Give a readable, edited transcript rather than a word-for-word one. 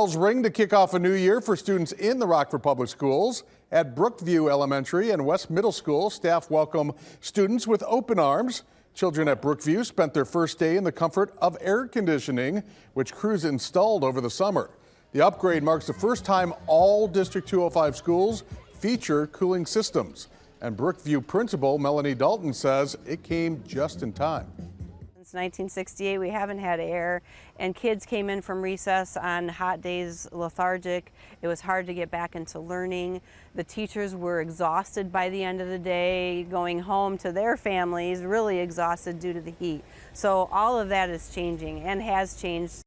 Bells ring to kick off a new year for students in the Rockford Public Schools. At Brookview Elementary and West Middle School, staff welcome students with open arms. Children at Brookview spent their first day in the comfort of air conditioning, which crews installed over the summer. The upgrade marks the first time all District 205 schools feature cooling systems. And Brookview principal Melanie Dalton says it came just in time. Since 1968, we haven't had air, and kids came in from recess on hot days lethargic. It was hard to get back into learning. The teachers were exhausted by the end of the day, going home to their families, really exhausted due to the heat. So all of that is changing and has changed.